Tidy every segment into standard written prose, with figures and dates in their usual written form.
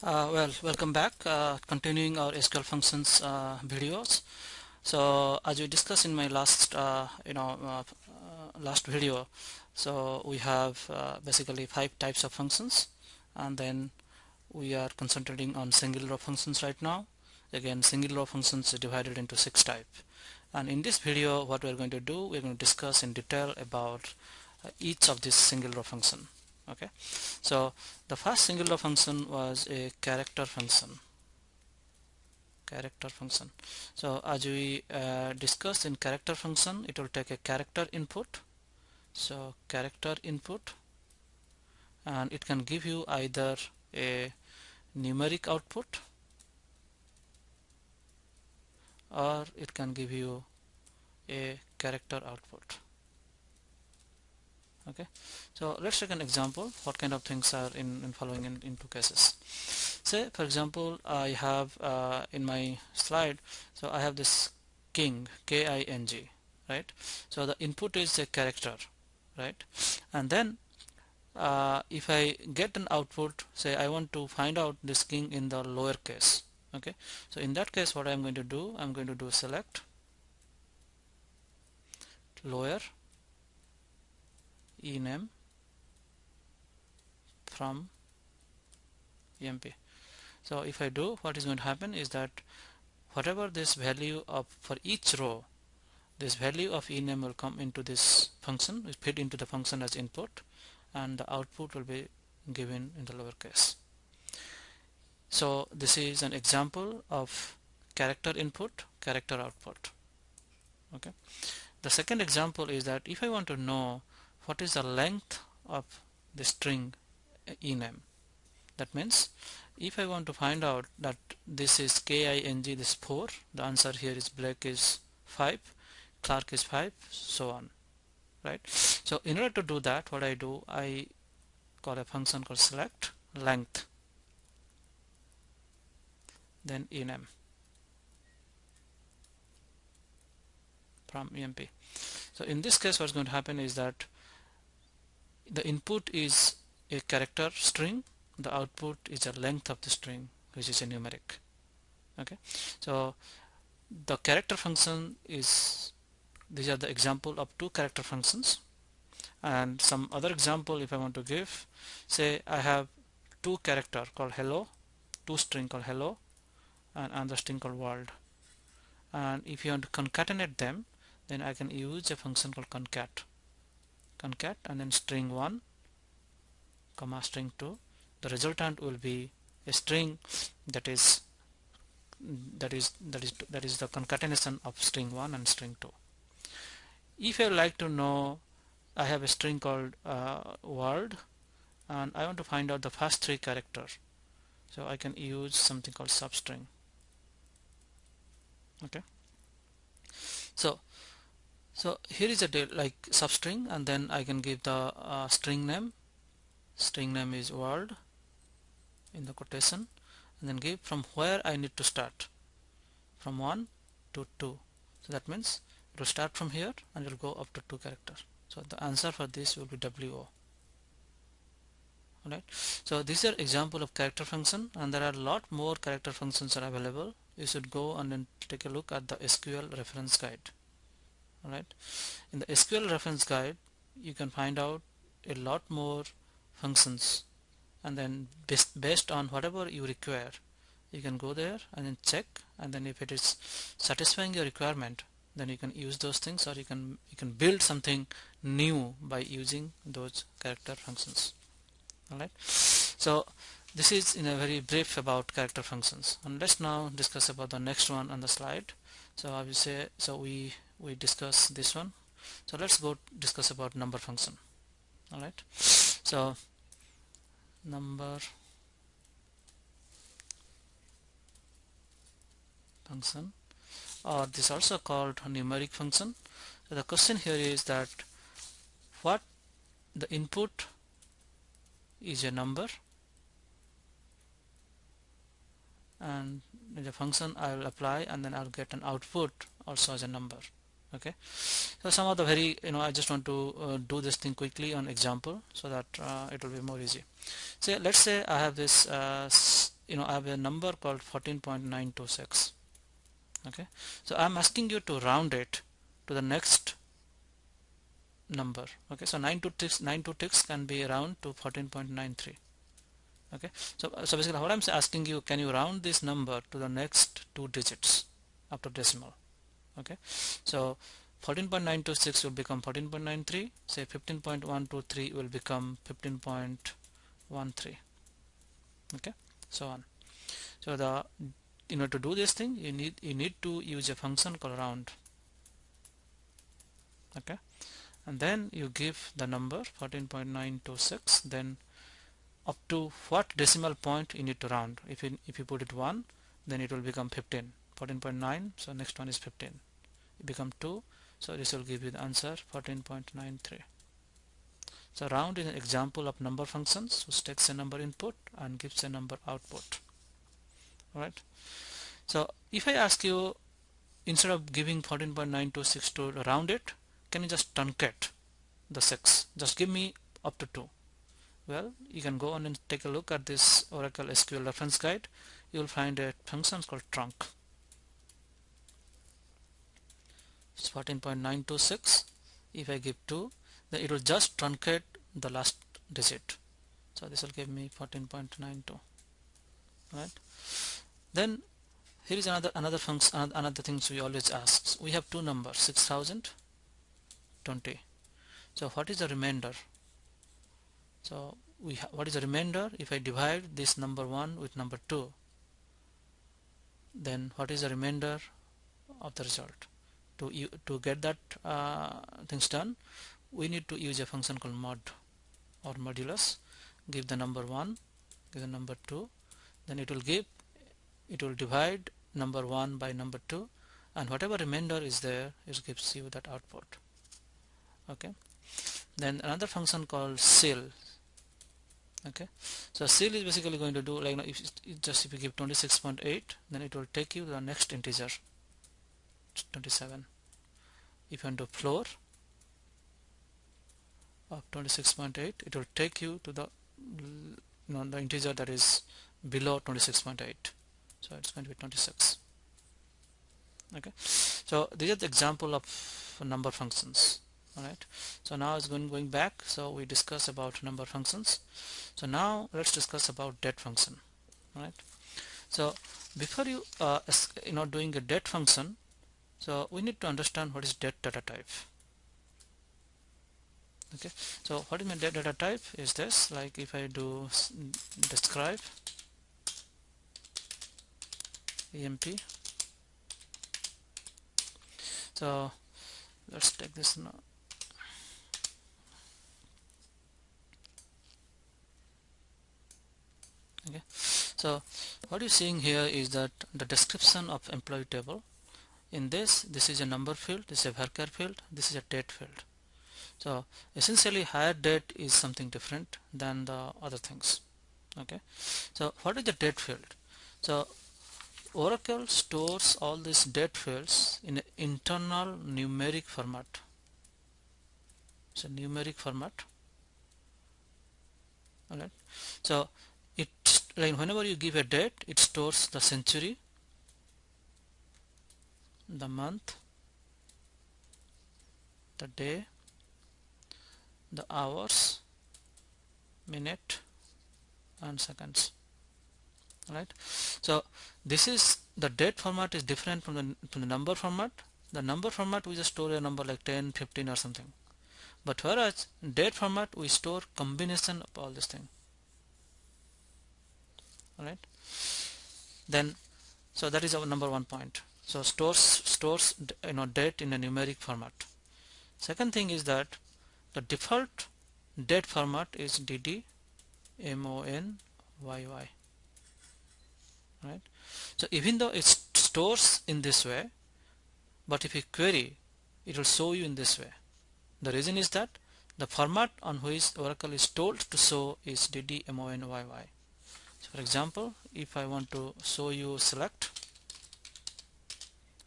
Welcome back. Continuing our SQL functions videos. So, as we discussed in my last video, so we have basically 5 types of functions, and then we are concentrating on single row functions right now. Again, single row functions is divided into 6 types. And in this video, what we are going to do, we are going to discuss in detail about each of these single row function. Okay, so the first single row function was a character function. So as we discussed in character function, it will take a character input. So character input, and it can give you either a numeric output or it can give you a character output. Okay, so let's take an example what kind of things are in following in two cases. Say for example, I have in my slide, so I have this king, K-I-N-G, right? So the input is a character, right? And then if I get an output, say I want to find out this king in the lower case. Okay, so in that case what I'm going to do, I'm going to do select lower ename from MP. So if I do, what is going to happen is that whatever this value of for each row, this value of ename will come into this function, is fed into the function as input, and the output will be given in the lower case. So this is an example of character input, character output. Okay. The second example is that if I want to know what is the length of the string ename, that means if I want to find out that this is King, this 4, the answer here is Blake is 5, Clark is 5, so on, right? So in order to do that, what I do, I call a function called select length, then ename from emp. So in this case what's going to happen is that the input is a character string, the output is a length of the string, which is a numeric. Okay, so the character function is, these are the example of 2 character functions. And some other example if I want to give, say I have 2 character called hello, 2 string called hello, and another string called world. And if you want to concatenate them, then I can use a function called concat, and then string 1 comma string 2. The resultant will be a string that is the concatenation of string 1 and string 2. If I like to know, I have a string called world, and I want to find out the first 3 characters, so I can use something called substring. Okay, so here is a like substring, and then I can give the string name. String name is world in the quotation, and then give from where I need to start, from 1 to 2. So that means it will start from here and it will go up to 2 characters. So the answer for this will be WO. Alright, so these are example of character function, and there are a lot more character functions are available. You should go and then take a look at the SQL reference guide. Alright, in the SQL reference guide you can find out a lot more functions, and then based on whatever you require, you can go there and then check, and then if it is satisfying your requirement, then you can use those things, or you can build something new by using those character functions. Alright, so this is in a very brief about character functions, and let's now discuss about the next one on the slide. So I will say, so we discuss this one, so let's go discuss about number function. Alright, so number function, or this also called numeric function. So the question here is that what the input is a number, and the function I will apply, and then I'll get an output also as a number. Okay, so some of the very, I just want to do this thing quickly on example so that it will be more easy. So let's say I have this I have a number called 14.926. Okay, so I'm asking you to round it to the next number. Okay, so 926 can be round to 14.93. Okay, so basically what I'm asking you, can you round this number to the next two digits after decimal? Okay, so 14.926 will become 14.93, say 15.123 will become 15.13. Okay, so on. So in order to do this thing, you need to use a function called round. Okay, and then you give the number 14.926, then up to what decimal point you need to round. If you put it 1, then it will become 15. 14.9, so next one is 15. It become 2, so this will give you the answer 14.93. So round is an example of number functions which takes a number input and gives a number output. Alright, so if I ask you, instead of giving 14.926 to round it, can you just truncate the 6? Just give me up to 2. Well, you can go on and take a look at this Oracle SQL reference guide. You will find a function called trunc. It's 14.926. If I give 2, then it will just truncate the last digit. So this will give me 14.92. Right? Then here is another function, another things we always ask. We have two numbers, 6020. So what is the remainder? So what is the remainder? If I divide this number 1 with number 2, then what is the remainder of the result? To get that things done, we need to use a function called mod or modulus. Give the number 1, give the number 2, then it will divide number 1 by number 2, and whatever remainder is there, it gives you that output. Okay, then another function called ceil. Okay, so ceil is basically going to do, like, if you give 26.8, then it will take you to the next integer, 27. If you want to floor of 26.8, it will take you to the the integer that is below 26.8, so it's going to be 26. Okay, so these are the example of number functions. Alright, so now it's going back. So we discussed about number functions. So now let's discuss about det function. Alright, so before you doing a det function, so we need to understand what is det data type. Okay, so what is my det data type is this, like if I do describe emp, so let's take this now. Okay, so what you're seeing here is that the description of employee table. In this is a number field, this is a varchar field, this is a date field. So essentially hire date is something different than the other things. Okay, so what is the date field? So Oracle stores all these date fields in an internal numeric format. It's a numeric format. Alright, so like whenever you give a date, it stores the century, the month, the day, the hours, minute, and seconds. Right, so this is the date format is different from the number format. The number format, we just store a number like 10, 15 or something, but whereas date format, we store combination of all this thing. Alright, then so that is our number one point. So stores date in a numeric format. Second thing is that the default date format is dd monyy. Right, so even though it stores in this way, but if you query, it will show you in this way. The reason is that the format on which Oracle is told to show is dd monyy. So for example, if I want to show you select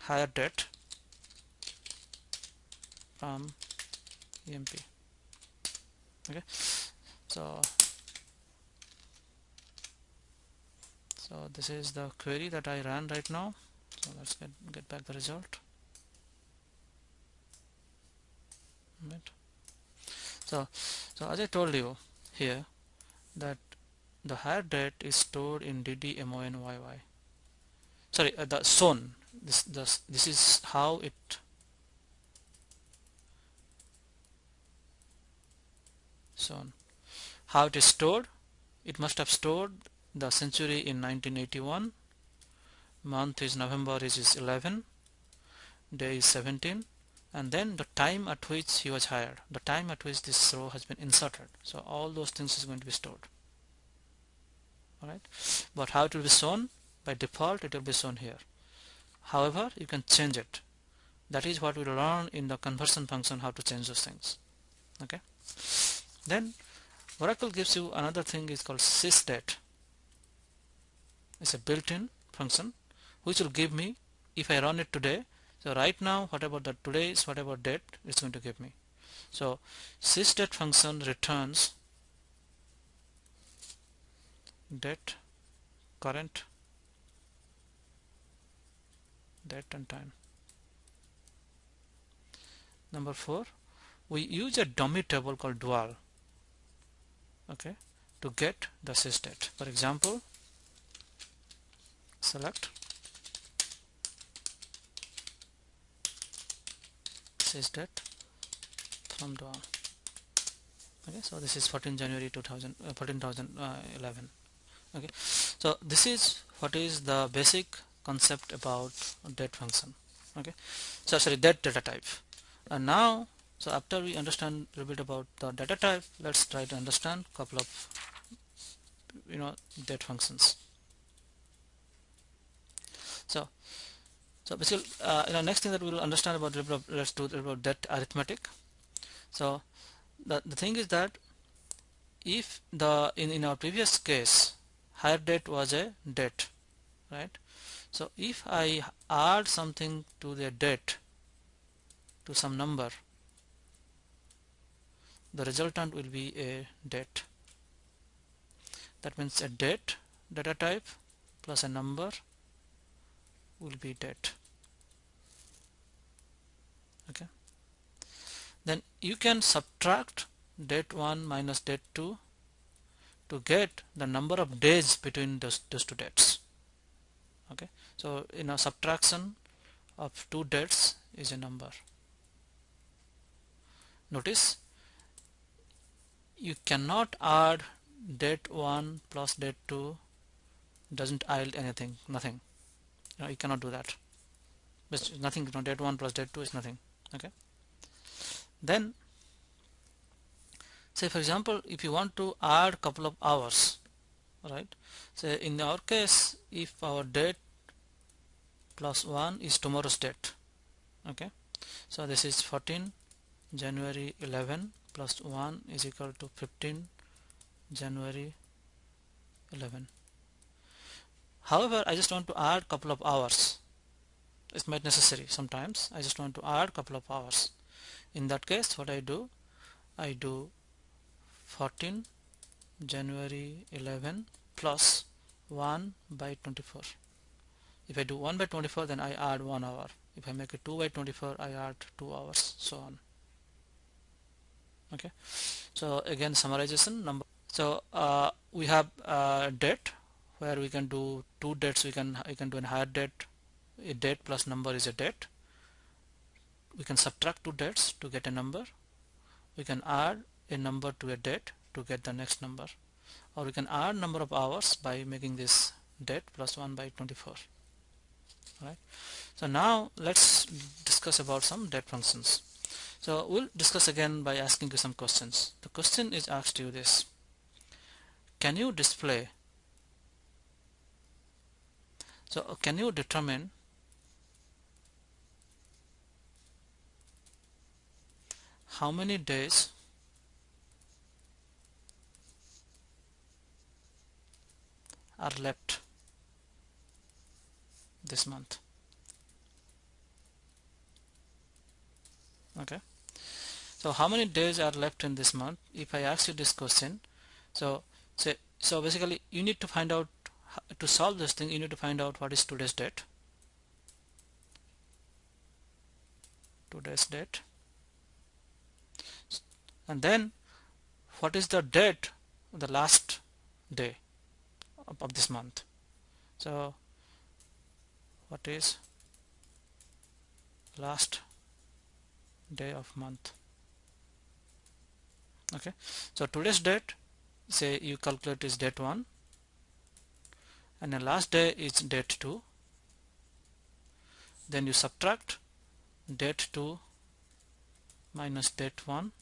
hire date from emp. Okay, so So this is the query that I ran right now. So let's get back the result. Right. So as I told you here that the hire date is stored in ddmonYY. Sorry, the shown. This is how it shown. How it is stored. It must have stored the century in 1981. Month is November, is 11. Day is 17. And then the time at which he was hired, the time at which this row has been inserted. So all those things is going to be stored. Alright, but how it will be shown? By default it will be shown here. However, you can change it. That is what we learn in the conversion function, how to change those things. Okay. Then Oracle gives you another thing is called sysdate. It's a built-in function which will give me, if I run it today, so right now whatever the today is, whatever date it's going to give me. So sysdate function returns date, current, date and time. Number 4, we use a dummy table called dual, okay, to get the sysdate. For example, select sysdate from dual. Okay, so this is 14 January 2011. Okay, so this is what is the basic concept about date function. Okay, so sorry, date data type. And now, so after we understand a little bit about the data type, let's try to understand a couple of date functions. So basically, next thing that we will understand about, let's do about date arithmetic. So the thing is that if in our previous case hire date was a date, right? So if I add something to the date, to some number, the resultant will be a date. That means a date data type plus a number will be date. Okay. Then you can subtract date 1 minus date 2 to get the number of days between those two dates. Okay. So in a subtraction of two dates is a number. Notice you cannot add date 1 plus date 2 doesn't yield anything, nothing. You cannot do that. It's nothing. Date 1 plus date 2 is nothing. Okay. Then say for example, if you want to add couple of hours, right? So in our case, if our date plus 1 is tomorrow's date, okay, so this is 14 January 11 plus 1 is equal to 15 January 11. However, I just want to add couple of hours. It's not necessary. Sometimes I just want to add couple of hours. In that case, what I do 14 January 11 plus 1 by 24. If I do 1 by 24, then I add 1 hour. If I make it 2 by 24, I add 2 hours, so on. Okay. So again, summarization number. So we have date where we can do two dates. We can do an hire date. A date plus number is a date. We can subtract two dates to get a number. We can add a number to a date to get the next number, or we can add number of hours by making this date plus 1 by 24. Right. So now let's discuss about some date functions. So we'll discuss again by asking you some questions. The question is asked you this: can you display, so can you determine how many days are left this month? Okay, so how many days are left in this month? If I ask you this question, so basically you need to find out to solve this thing, you need to find out what is today's date. Today's date. And then what is the date of the last day of this month. So what is last day of month? Okay, so today's date, say you calculate is date 1, and the last day is date 2. Then you subtract date 2 minus date 1,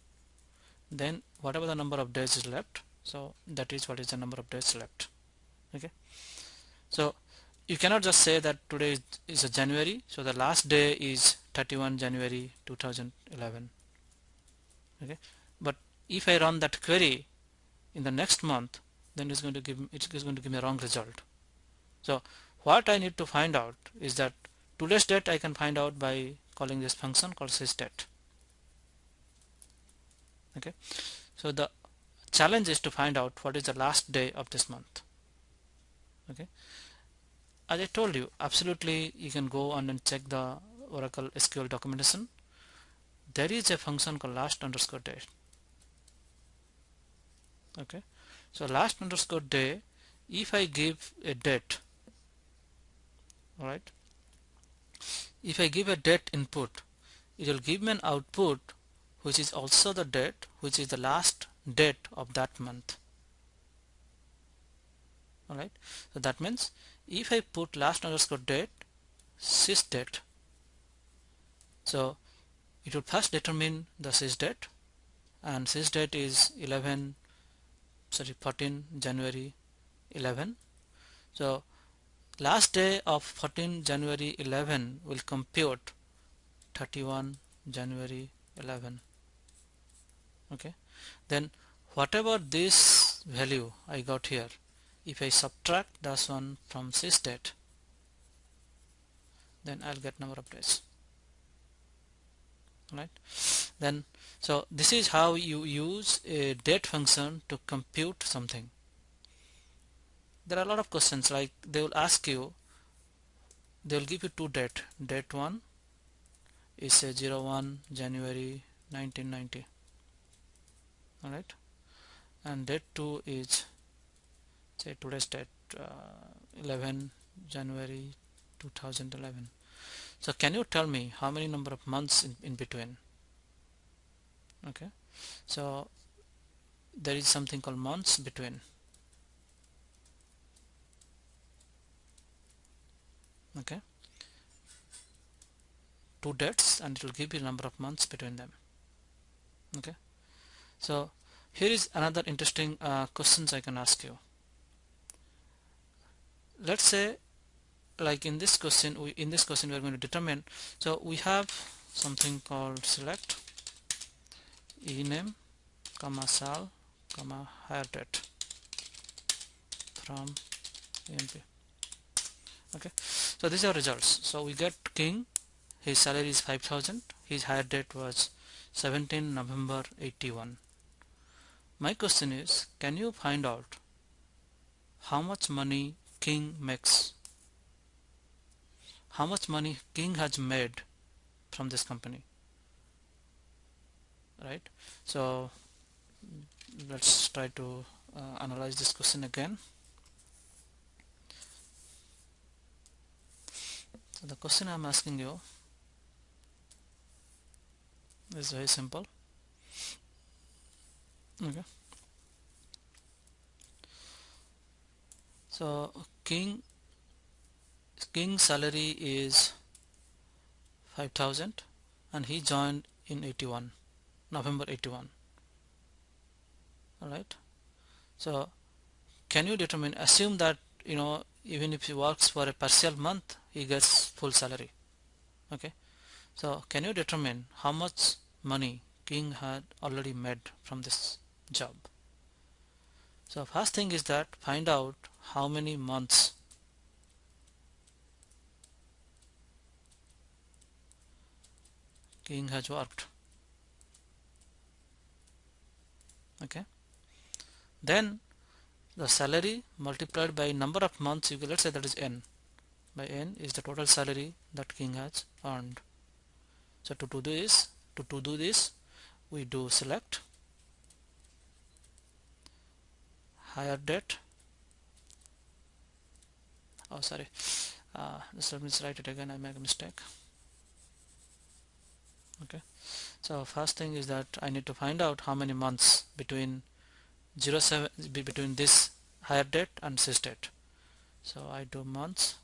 then whatever the number of days is left, so that is what is the number of days left. Okay, so you cannot just say that today is a January, so the last day is 31 January 2011. Okay, but if I run that query in the next month, then it's going to give me a wrong result. So what I need to find out is that today's date I can find out by calling this function called sysdate. Okay, so the challenge is to find out what is the last day of this month. Okay, as I told you, absolutely you can go on and check the Oracle SQL documentation. There is a function called last underscore date. Okay, so last underscore day, if I give a date, alright, if I give a date input, it will give me an output which is also the date, which is the last date of that month. Alright, so that means if I put last underscore date sysdate, so it will first determine the sysdate, and sysdate is 14 January 11. So last day of 14 January 11 will compute 31 January 11. Okay, then whatever this value I got here, if I subtract this one from sysdate, then I'll get number of days. Right, then so this is how you use a date function to compute something. There are a lot of questions, like they will ask you, they will give you two date. Date 1 is say 01 January 1990. Alright, and date 2 is say today's date 11 January 2011. So can you tell me how many number of months in between? Okay, so there is something called months between. Okay, two dates, and it will give you number of months between them. Okay, so here is another interesting questions I can ask you. Let's say, like in this question we are going to determine, so we have something called select ename comma sal comma hire date from emp. Okay, so these are results. So we get King, his salary is 5,000, his hire date was 17 November 81. My question is, can you find out how much money King makes, how much money King has made from this company? Right, so let's try to analyze this question again. So the question I'm asking you is very simple. Okay, so King's salary is 5,000 and he joined in 81, November 81. Alright, so can you determine, assume that even if he works for a partial month he gets full salary. Okay, so can you determine how much money King had already made from this job? So first thing is that find out how many months King has worked. Okay, then the salary multiplied by number of months, you can, let's say that is n, by n is the total salary that King has earned. So to do this we do select hire date, oh sorry, just let me write it again, I make a mistake. Okay, so first thing is that I need to find out how many months between 07 between this hire date and sys date. So I do months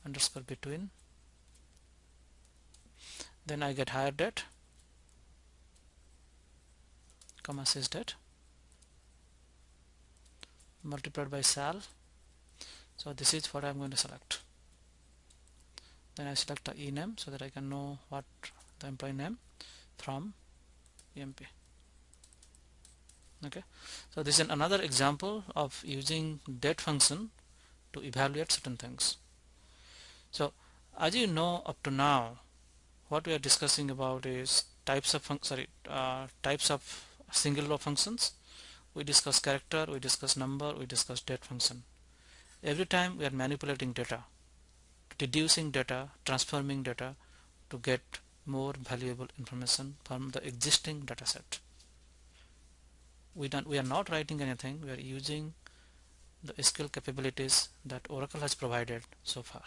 underscore between, then I get hire date comma sys date multiplied by sal. So this is what I'm going to select. Then I select the ename so that I can know what the employee name from EMP. Okay, so this is another example of using date function to evaluate certain things. So as you know, up to now what we are discussing about is types of types of single row functions. We discuss character, we discuss number, we discuss date function. Every time we are manipulating data, deducing data, transforming data to get more valuable information from the existing data set. We are not writing anything, we are using the SQL capabilities that Oracle has provided so far.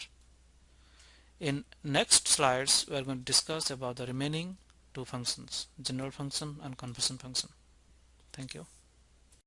In next slides we are going to discuss about the remaining two functions, general function and conversion function. Thank you.